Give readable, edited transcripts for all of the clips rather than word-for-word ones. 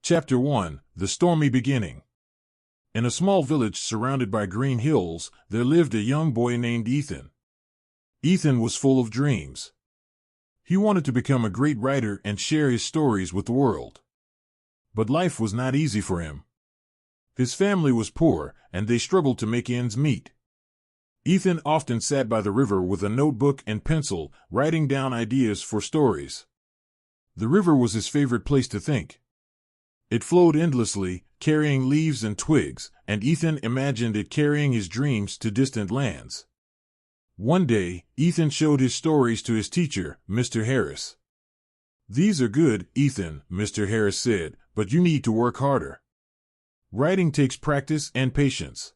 Chapter 1: The Stormy Beginning. In a small village surrounded by green hills, there lived a young boy named Ethan. Ethan was full of dreams. He wanted to become a great writer and share his stories with the world. But life was not easy for him. His family was poor, and they struggled to make ends meet. Ethan often sat by the river with a notebook and pencil, writing down ideas for stories. The river was his favorite place to think. It flowed endlessly, carrying leaves and twigs, and Ethan imagined it carrying his dreams to distant lands. One day, Ethan showed his stories to his teacher, Mr. Harris. "These are good, Ethan," Mr. Harris said, "but you need to work harder. Writing takes practice and patience.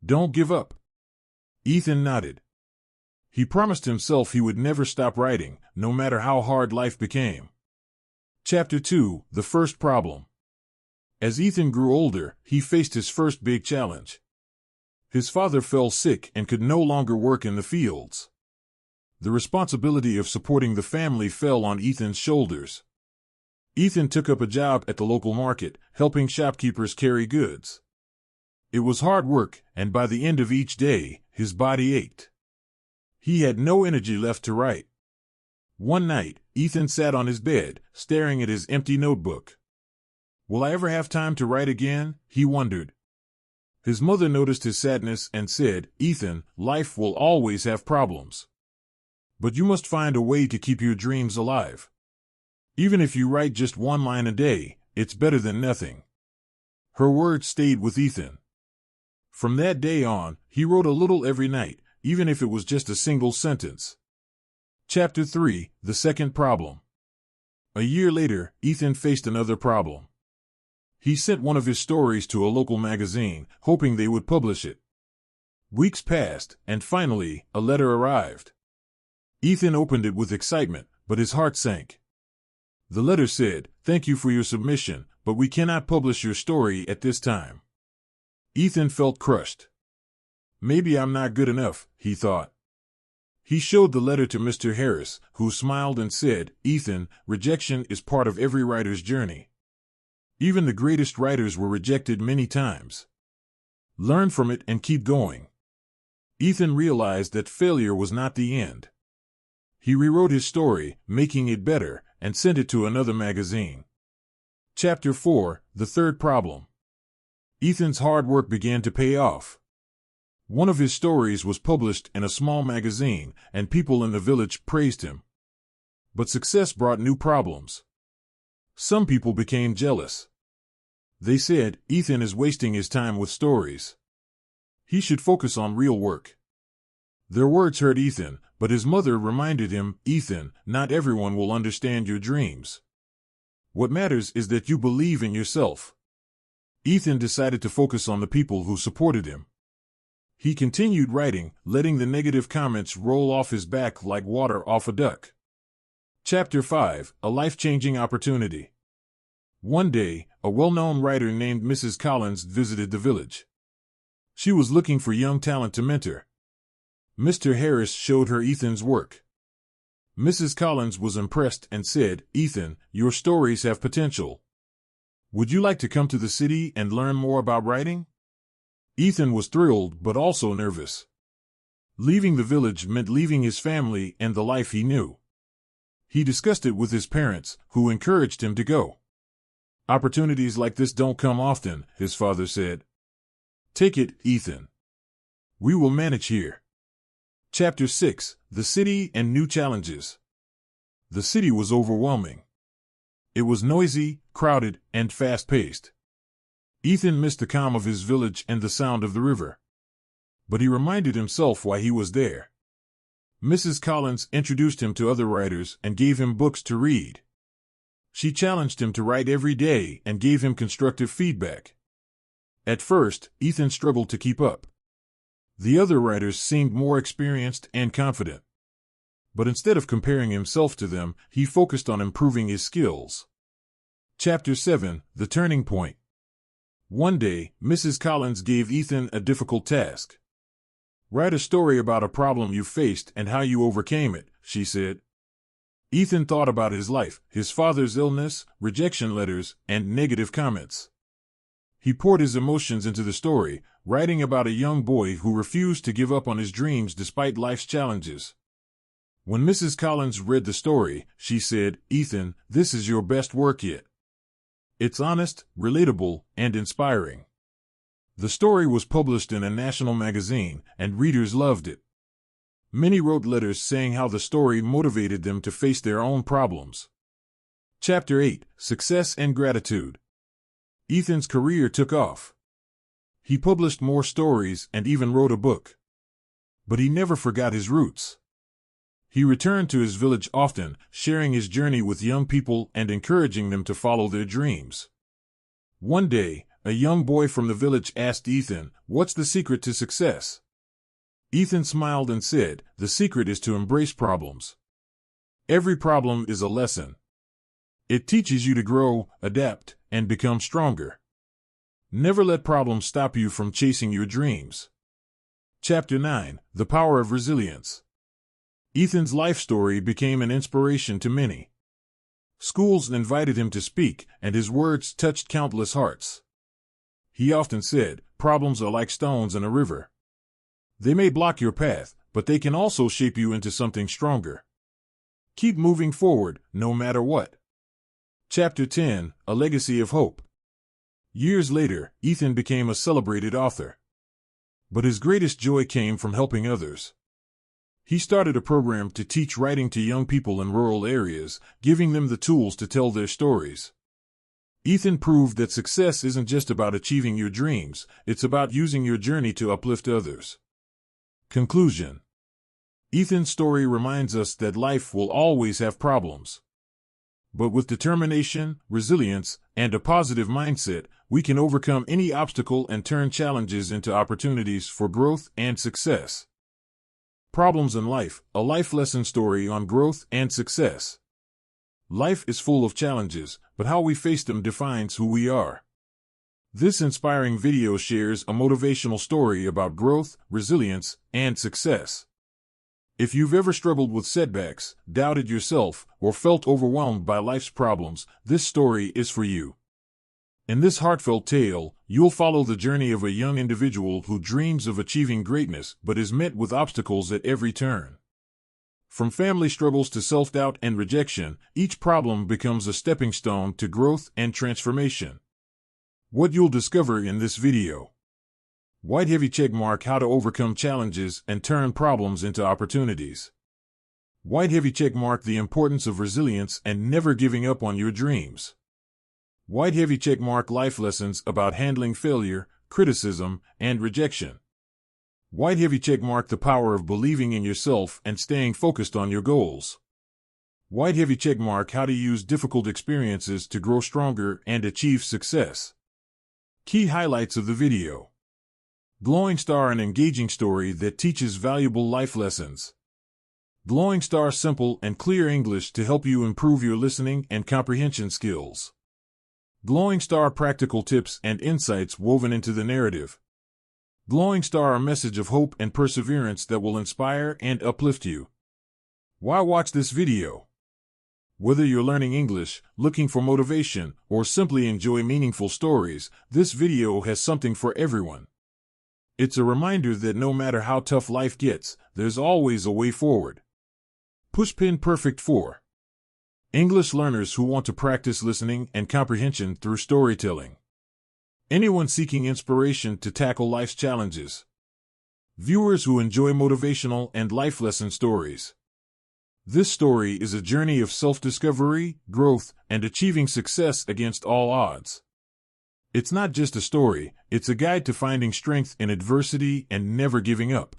Don't give up." Ethan nodded. He promised himself he would never stop writing, no matter how hard life became. Chapter 2: The First Problem. As Ethan grew older, he faced his first big challenge. His father fell sick and could no longer work in the fields. The responsibility of supporting the family fell on Ethan's shoulders. Ethan took up a job at the local market, helping shopkeepers carry goods. It was hard work, and by the end of each day, his body ached. He had no energy left to write. One night, Ethan sat on his bed, staring at his empty notebook. "Will I ever have time to write again?" he wondered. His mother noticed his sadness and said, "Ethan, life will always have problems. But you must find a way to keep your dreams alive. Even if you write just one line a day, it's better than nothing." Her words stayed with Ethan. From that day on, he wrote a little every night, even if it was just a single sentence. Chapter 3: The Second Problem. A year later, Ethan faced another problem. He sent one of his stories to a local magazine, hoping they would publish it. Weeks passed, and finally, a letter arrived. Ethan opened it with excitement, but his heart sank. The letter said, "Thank you for your submission, but we cannot publish your story at this time." Ethan felt crushed. "Maybe I'm not good enough," he thought. He showed the letter to Mr. Harris, who smiled and said, "Ethan, rejection is part of every writer's journey. Even the greatest writers were rejected many times. Learn from it and keep going." Ethan realized that failure was not the end. He rewrote his story, making it better, and sent it to another magazine. Chapter 4: The Third Problem. Ethan's hard work began to pay off. One of his stories was published in a small magazine, and people in the village praised him. But success brought new problems. Some people became jealous. They said, "Ethan is wasting his time with stories. He should focus on real work." Their words hurt Ethan, but his mother reminded him, "Ethan, not everyone will understand your dreams. What matters is that you believe in yourself." Ethan decided to focus on the people who supported him. He continued writing, letting the negative comments roll off his back like water off a duck. Chapter 5: A Life-Changing Opportunity. One day, a well-known writer named Mrs. Collins visited the village. She was looking for young talent to mentor. Mr. Harris showed her Ethan's work. Mrs. Collins was impressed and said, "Ethan, your stories have potential. Would you like to come to the city and learn more about writing?" Ethan was thrilled but also nervous. Leaving the village meant leaving his family and the life he knew. He discussed it with his parents, who encouraged him to go. "Opportunities like this don't come often," his father said. "Take it, Ethan. We will manage here." Chapter 6: The City and New Challenges. The city was overwhelming. It was noisy, crowded, and fast-paced. Ethan missed the calm of his village and the sound of the river. But he reminded himself why he was there. Mrs. Collins introduced him to other writers and gave him books to read. She challenged him to write every day and gave him constructive feedback. At first, Ethan struggled to keep up. The other writers seemed more experienced and confident. But instead of comparing himself to them, he focused on improving his skills. Chapter 7: The Turning Point. One day, Mrs. Collins gave Ethan a difficult task. "Write a story about a problem you faced and how you overcame it," she said. Ethan thought about his life, his father's illness, rejection letters, and negative comments. He poured his emotions into the story, writing about a young boy who refused to give up on his dreams despite life's challenges. When Mrs. Collins read the story, she said, "Ethan, this is your best work yet. It's honest, relatable, and inspiring." The story was published in a national magazine, and readers loved it. Many wrote letters saying how the story motivated them to face their own problems. Chapter 8: Success and Gratitude. Ethan's career took off. He published more stories and even wrote a book. But he never forgot his roots. He returned to his village often, sharing his journey with young people and encouraging them to follow their dreams. One day, a young boy from the village asked Ethan, "What's the secret to success?" Ethan smiled and said, "The secret is to embrace problems. Every problem is a lesson. It teaches you to grow, adapt, and become stronger. Never let problems stop you from chasing your dreams." Chapter 9: The Power of Resilience. Ethan's life story became an inspiration to many. Schools invited him to speak, and his words touched countless hearts. He often said, "Problems are like stones in a river. They may block your path, but they can also shape you into something stronger. Keep moving forward, no matter what." Chapter 10: A Legacy of Hope. Years later, Ethan became a celebrated author. But his greatest joy came from helping others. He started a program to teach writing to young people in rural areas, giving them the tools to tell their stories. Ethan proved that success isn't just about achieving your dreams, it's about using your journey to uplift others. Conclusion. Ethan's story reminds us that life will always have problems. But with determination, resilience, and a positive mindset, we can overcome any obstacle and turn challenges into opportunities for growth and success. Problems in Life, a life lesson story on growth and success. Life is full of challenges, but how we face them defines who we are. This inspiring video shares a motivational story about growth, resilience, and success. If you've ever struggled with setbacks, doubted yourself, or felt overwhelmed by life's problems, this story is for you. In this heartfelt tale, you'll follow the journey of a young individual who dreams of achieving greatness but is met with obstacles at every turn. From family struggles to self-doubt and rejection, each problem becomes a stepping stone to growth and transformation. What you'll discover in this video. White heavy checkmark: How to overcome challenges and turn problems into opportunities. White heavy checkmark: The importance of resilience and never giving up on your dreams. White heavy checkmark: Life lessons about handling failure, criticism, and rejection. White heavy checkmark: The power of believing in yourself and staying focused on your goals. White heavy checkmark: How to use difficult experiences to grow stronger and achieve success. Key highlights of the video. Glowing Star: An engaging story that teaches valuable life lessons. Glowing Star: Simple and clear English to help you improve your listening and comprehension skills. Glowing Star: Practical tips and insights woven into the narrative. Glowing Star: A message of hope and perseverance that will inspire and uplift you. Why watch this video? Whether you're learning English, looking for motivation, or simply enjoy meaningful stories, this video has something for everyone. It's a reminder that no matter how tough life gets, there's always a way forward. Pushpin Perfect 4. English learners who want to practice listening and comprehension through storytelling. Anyone seeking inspiration to tackle life's challenges. Viewers who enjoy motivational and life lesson stories. This story is a journey of self-discovery, growth, and achieving success against all odds. It's not just a story, it's a guide to finding strength in adversity and never giving up.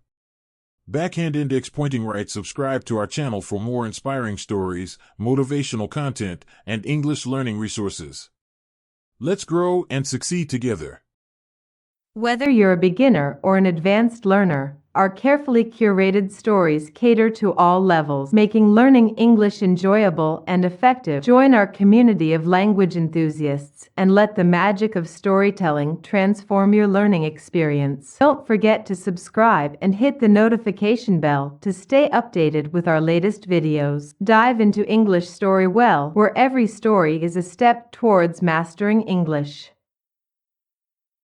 Backhand Index Pointing Right. Subscribe to our channel for more inspiring stories, motivational content, and English learning resources. Let's grow and succeed together. Whether you're a beginner or an advanced learner, our carefully curated stories cater to all levels, making learning English enjoyable and effective. Join our community of language enthusiasts and let the magic of storytelling transform your learning experience. Don't forget to subscribe and hit the notification bell to stay updated with our latest videos. Dive into English Story Well, where every story is a step towards mastering English.